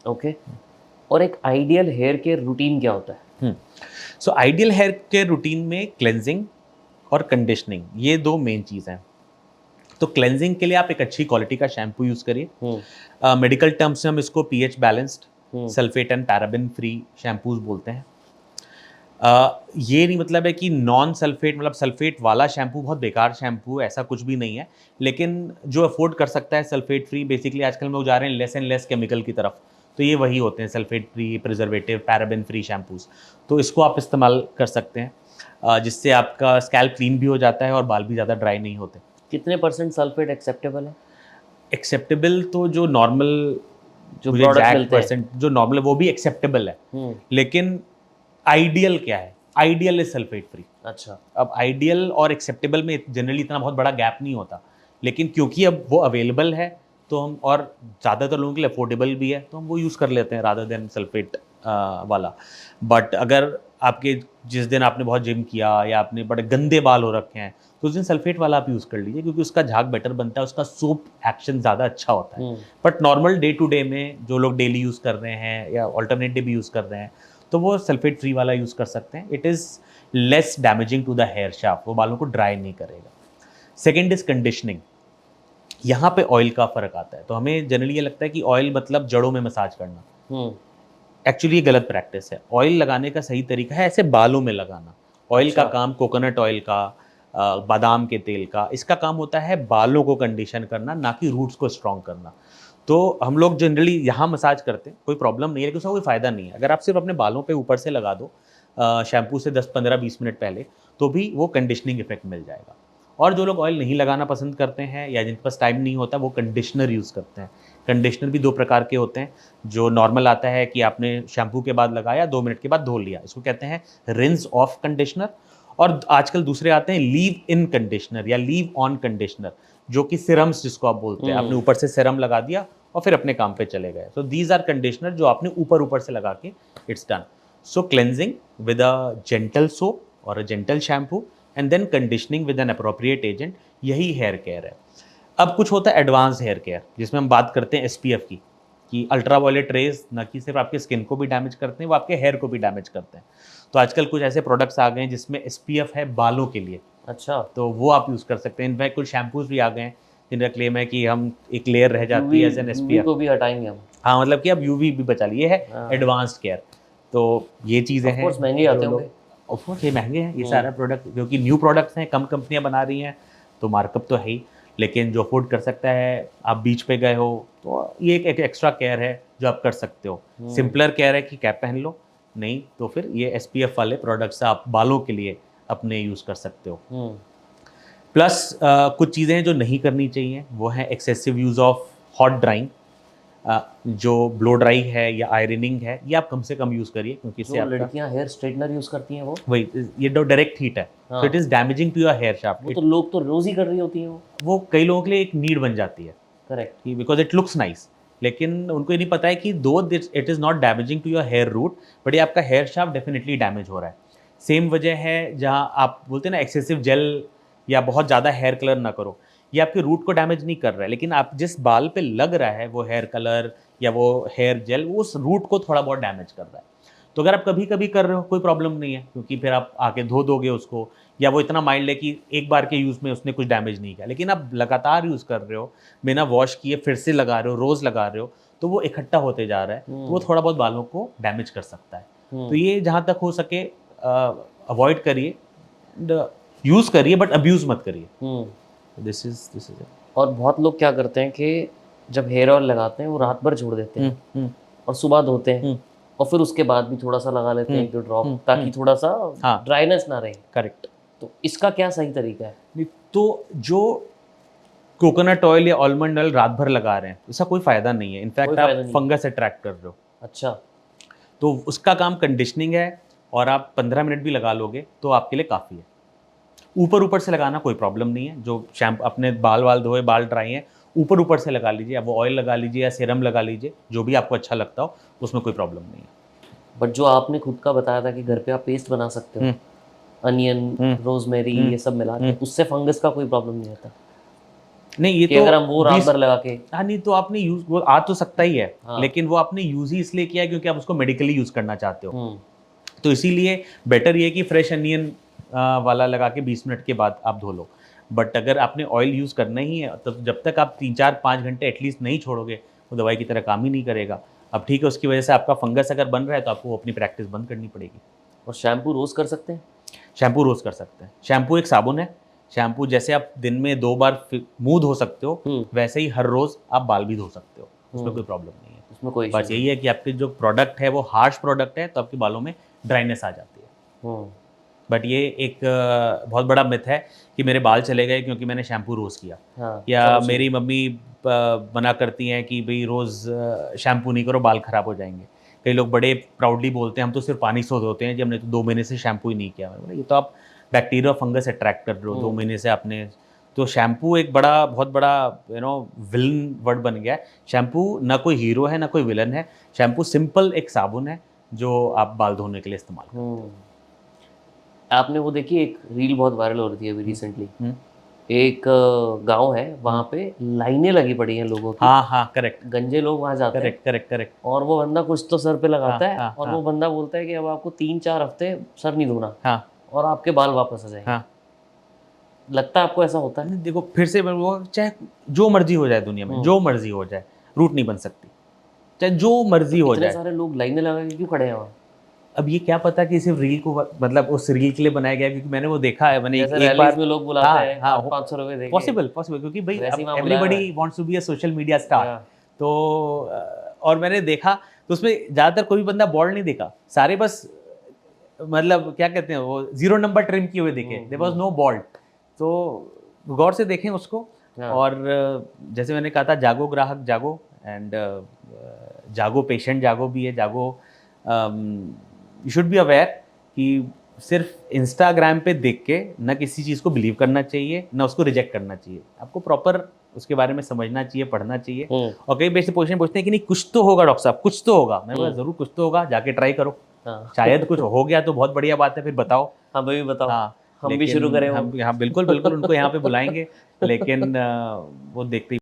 Okay. और एक ideal hair care routine क्या होता है? So ideal hair care routine में क्लेंजिंग और कंडीशनिंग, ये दो मेन चीज़ हैं। तो क्लेंजिंग के लिए आप एक अच्छी क्वालिटी का शैम्पू यूज़ करिए। मेडिकल टर्म्स में हम इसको pH balanced, sulphate and paraben free shampoos बोलते हैं। ये नहीं मतलब है कि नॉन सल्फेट, मतलब सल्फेट वाला शैम्पू बहुत बेकार शैम्पू, ऐसा कुछ भी नहीं है। लेकिन जो अफोर्ड कर सकता है सल्फेट फ्री, बेसिकली आजकल लोग जा रहे हैं लेस एंड लेस केमिकल की तरफ, तो ये वही होते हैं sulphate free, preservative, paraben free shampoos. तो इसको आप इस्तेमाल कर सकते हैं, जिससे आपका स्कैल्प क्लीन भी हो जाता है और बाल भी ज़्यादा ड्राई नहीं होते। कितने परसेंट सल्फेट एक्सेप्टेबल है एक्सेप्टेबल तो जो नॉर्मल, जो मुझे प्रोडक्ट एग्जैक्ट मिलते हैं? परसेंट जो नॉर्मल है वो भी एक्सेप्टेबल है, लेकिन आइडियल क्या है? Ideal is sulphate free. अच्छा। अब आइडियल और एक्सेप्टेबल में जनरली इतना बहुत बड़ा गैप नहीं होता, लेकिन क्योंकि अब वो अवेलेबल है तो हम, और ज़्यादातर लोगों के लिए अफोर्डेबल भी है, तो हम वो यूज़ कर लेते हैं रादर देन सल्फेट वाला। बट अगर आपके, जिस दिन आपने बहुत जिम किया या आपने बड़े गंदे बाल हो रखे हैं, तो उस दिन सल्फेट वाला आप यूज़ कर लीजिए, क्योंकि उसका झाग बेटर बनता है, उसका सोप एक्शन ज़्यादा अच्छा होता है। But normal day to day में जो लोग डेली यूज़ कर रहे हैं या ऑल्टरनेट डे भी यूज़ कर रहे हैं, तो वो सल्फेट फ्री वाला यूज़ कर सकते हैं। It is less damaging to the hair shaft, वो बालों को ड्राई नहीं करेगा। Second is conditioning. यहाँ पे ऑयल का फ़र्क आता है। तो हमें जनरली ये लगता है कि ऑयल मतलब जड़ों में मसाज करना। एक्चुअली ये गलत प्रैक्टिस है। ऑयल लगाने का सही तरीका है ऐसे बालों में लगाना। ऑयल का अच्छा। काम, कोकोनट ऑयल का, बादाम के तेल का, इसका काम होता है बालों को कंडीशन करना, ना कि रूट्स को स्ट्रॉन्ग करना। तो हम लोग जनरली यहाँ मसाज करते हैं, कोई प्रॉब्लम नहीं है, लेकिन उसका कोई फ़ायदा नहीं है। अगर आप सिर्फ अपने बालों पे ऊपर से लगा दो शैम्पू से 10-15-20 मिनट पहले, तो भी वो कंडीशनिंग इफेक्ट मिल जाएगा। और जो लोग ऑयल नहीं लगाना पसंद करते हैं या जिनके पास टाइम नहीं होता, वो कंडीशनर यूज़ करते हैं। कंडीशनर भी 2 प्रकार के होते हैं। जो नॉर्मल आता है कि आपने शैम्पू के बाद लगाया, 2 मिनट के बाद धो लिया, इसको कहते हैं रिंस ऑफ कंडीशनर। और आजकल दूसरे आते हैं लीव इन कंडीशनर या लीव ऑन कंडीशनर, जो कि सीरम्स जिसको आप बोलते हैं। आपने ऊपर से सीरम लगा दिया और फिर अपने काम पे चले गए। सो दीज आर कंडीशनर जो आपने ऊपर ऊपर से लगा के, it's done. So cleansing with a gentle soap और a gentle shampoo and then conditioning with an appropriate agent, यही हेयर केयर है। अब कुछ होता है एडवांस हेयर केयर, जिसमें हम बात करते हैं एसपीएफ की, कि अल्ट्रा वायलेट रेज न कि सिर्फ आपके स्किन को भी डैमेज करते हैं, वो आपके हेयर को भी डैमेज करते हैं। तो आजकल कुछ ऐसे प्रोडक्ट्स आ गए हैं जिसमें एसपीएफ है बालों के लिए, अच्छा। तो वो आप यूज़ कर सकते हैं। इनफैक्ट कुछ शैम्पूज भी आ गए हैं जिनका क्लेम है कि हम एक लेयर रह जाती यूवी है एज एन यूवी एसपीएफ। को भी हटाएंगे हम? हाँ, मतलब कि अब यूवी भी बचा लिए है, हाँ। Advanced care. तो ये चीज़ें ऑफ हैं कोर्स महंगे जो आते लोग, होंगे। ऑफ कोर्स ये महंगे हैं, ये सारा प्रोडक्ट क्योंकि न्यू प्रोडक्ट्स हैं, कम कंपनियां बना रही हैं, तो मार्कअप तो है ही। लेकिन जो अफोर्ड कर सकता है, आप बीच पे गए हो, तो ये एक एक्स्ट्रा केयर है जो आप कर सकते हो। सिंपलर केयर है कि कैप पहन लो, नहीं तो फिर ये एसपीएफ वाले प्रोडक्ट्स आप बालों के लिए अपने यूज़ कर सकते हो। प्लस कुछ चीज़ें जो नहीं करनी चाहिए वो है excessive use of hot drawing. जो ब्लो ड्राई है या आयरनिंग है, ये आप कम से कम यूज़ करिए, क्योंकि इससे जो आपका लड़कियां हेयर स्ट्रेटनर यूज करती हैं वो? वही, ये जो डायरेक्ट हीट है, तो इट हाँ। Is damaging to your hair shaft. वो तो लोग तो रोज ही कर रही होती हैं वो कई लोगों के लिए एक नीड बन जाती है करेक्ट। कि बिकॉज इट लुक्स नाइस, लेकिन उनको ये नहीं पता है कि दो it is not damaging to your hair root, but ये आपका हेयर शाफ्ट डेफिनेटली डैमेज हो रहा है। सेम वजह है जहाँ आप बोलते हैं ना एक्सेसिव जेल या बहुत ज़्यादा हेयर कलर ना करो, ये आपके रूट को डैमेज नहीं कर रहा है, लेकिन आप जिस बाल पे लग रहा है वो हेयर कलर या वो हेयर जेल, वो उस रूट को थोड़ा बहुत डैमेज कर रहा है। तो अगर आप कभी कभी कर रहे हो, कोई प्रॉब्लम नहीं है, क्योंकि फिर आप आके धो दोगे उसको, या वो इतना माइल्ड है कि एक बार के यूज़ में उसने कुछ डैमेज नहीं किया। लेकिन आप लगातार यूज़ कर रहे हो, बिना वॉश किए फिर से लगा रहे हो, रोज़ लगा रहे हो, तो वो इकट्ठा होते जा रहा है, तो वो थोड़ा बहुत बालों को डैमेज कर सकता है। तो ये जहाँ तक हो सके अवॉइड करिए, यूज़ करिए बट अब्यूज़ मत करिए। दिस इज और बहुत लोग क्या करते हैं कि जब हेयर ऑयल लगाते हैं वो रात भर छोड़ देते हैं इट। और सुबह धोते हैं और फिर उसके बाद भी थोड़ा सा लगा लेते हैं एक दो ड्रॉप, ताकि थोड़ा सा हाँ, ड्राइनेस ना रहे। करेक्ट। तो इसका क्या सही तरीका है? नहीं, तो जो कोकोनट ऑयल या आलमंड ऑयल रात भर लगा रहे हैं, इसका कोई फ़ायदा नहीं है। कोई इनफैक्ट फायदा आप नहीं है? फंगस अट्रैक्ट कर रहे हो। अच्छा। तो उसका काम कंडीशनिंग है, और आप 15 मिनट भी लगा लोगे तो आपके लिए काफ़ी है। ऊपर ऊपर से लगाना कोई प्रॉब्लम नहीं है। जो शैम्पू, अपने बाल वाल धोए, बाल ड्राई हैं, ऊपर ऊपर से लगा लीजिए, आप वो ऑयल लगा लीजिए या सीरम लगा लीजिए, जो भी आपको अच्छा लगता हो, उसमें कोई प्रॉब्लम नहीं है। बट जो आपने खुद का बताया था कि घर पे आप पेस्ट बना सकते हो, अनियन, रोजमेरी, ये सब मिला के, उससे फंगस का कोई प्रॉब्लम नहीं होता? नहीं ये कि तो अगर हम वो रात 20 भर लगा के हाँ नहीं तो आपने यूज वो आ तो सकता ही है, हाँ। लेकिन वो आपने यूज ही इसलिए किया है क्योंकि आप उसको मेडिकली यूज करना चाहते हो। हम्म, तो इसीलिए बेटर ये कि फ्रेश अनियन वाला लगा के 20 मिनट के बाद आप धो लो। बट अगर आपने ऑयल यूज़ करना ही है तो जब तक आप 3-4-5 घंटे एटलीस्ट नहीं छोड़ोगे वो दवाई की तरह काम ही नहीं करेगा। अब ठीक है, उसकी वजह से आपका फंगस अगर बन रहा है तो आपको अपनी प्रैक्टिस बंद करनी पड़ेगी। और शैम्पू रोज कर सकते हैं? शैम्पू रोज़ कर सकते हैं। शैम्पू एक साबुन है। शैम्पू जैसे आप दिन में 2 बार मुंह धो सकते हो, वैसे ही हर रोज़ आप बाल भी धो सकते हो, उसमें कोई प्रॉब्लम नहीं है। उसमें कोई बस यही है कि आपके जो प्रोडक्ट है वो हार्श प्रोडक्ट है तो आपके बालों में ड्राइनेस आ जाती है। हम्म, बट ये एक बहुत बड़ा मिथ है कि मेरे बाल चले गए क्योंकि मैंने शैम्पू रोज़ किया, हाँ, या ऐसा कुछ मेरी मम्मी मना करती हैं कि भाई रोज़ शैम्पू नहीं करो बाल ख़राब हो जाएंगे। कई लोग बड़े प्राउडली बोलते हैं हम तो सिर्फ पानी से धोते हैं जी, हमने तो 2 महीने से शैम्पू ही नहीं किया। मैंने बोला ये तो आप बैक्टीरिया फंगस अट्रैक्ट कर रहे हो 2 महीने से आपने। तो शैम्पू एक बड़ा बहुत बड़ा विलन वर्ड बन गया है। शैम्पू ना कोई हीरो है ना कोई विलन है। शैम्पू सिंपल एक साबुन है जो आप बाल धोने के लिए इस्तेमाल करते हम्म। आपने वो देखी एक रील बहुत वायरल हो रही थी अभी रिसेंटली, हैं। एक गांव है वहां पे लाइनें लगी पड़ी हैं लोगों की, हाँ हाँ करेक्ट गंजे लोग वहां जाते हैं करेक्ट करेक्ट करेक्ट। और वो बंदा कुछ तो सर पे लगाता हाँ, है हाँ, और हाँ। वो बंदा बोलता है कि अब आपको 3-4 हफ्ते सर नहीं धोना हाँ और आपके बाल वापस आ जाएंगे। हाँ। लगता है आपको ऐसा होता है? नहीं, देखो फिर से वो चाहे जो मर्जी हो जाए दुनिया में, जो मर्जी हो जाए, रूट नहीं बन सकती, चाहे जो मर्जी हो इतने जाए। सारे लोग लाइनें लगा के क्यों खड़े हैं वहाँ? अब ये क्या पता कि सिर्फ रील को मतलब उस रील के लिए बनाया गया, क्योंकि मैंने वो देखा है, मैंने जैसे एक रैलीज बार में लोग बुलाते हाँ हैं हाँ 500 रुपए देके, पॉसिबल पॉसिबल क्योंकि भाई वैसे ही वहाँ बुलाया एवरीबडी है। Wants to be a social media star. हाँ। तो और मैंने देखा तो उसमें ज़्यादातर कोई भी बंदा बॉल्ड नहीं देखा, सारे बस मतलब क्या कहते हैं वो 0 नंबर ट्रिम किए हुए दिखे, देयर वाज नो बॉल्ड। तो गौर से देखें उसको। हाँ। और जैसे मैंने कहा था जागो ग्राहक जागो, एंड जागो पेशेंट जागो भी है, जागो यू शुड बी अवेयर कि सिर्फ इंस्टाग्राम पे देख के ना किसी चीज़ को बिलीव करना चाहिए ना उसको रिजेक्ट करना चाहिए। आपको प्रॉपर उसके बारे में समझना चाहिए, पढ़ना चाहिए। और कई बेसिक क्वेश्चन पूछते हैं कि नहीं कुछ तो होगा डॉक्टर साहब, कुछ तो होगा। मैंने बोला जरूर कुछ तो होगा, जाके ट्राई करो। हाँ। शायद कुछ हो गया तो बहुत बढ़िया बात है, फिर बताओ। हाँ भाई बताओ। हाँ हम भी शुरू करें वो। हम हाँ बिल्कुल बिल्कुल उनको यहाँ पे बुलाएंगे, लेकिन वो देखते ही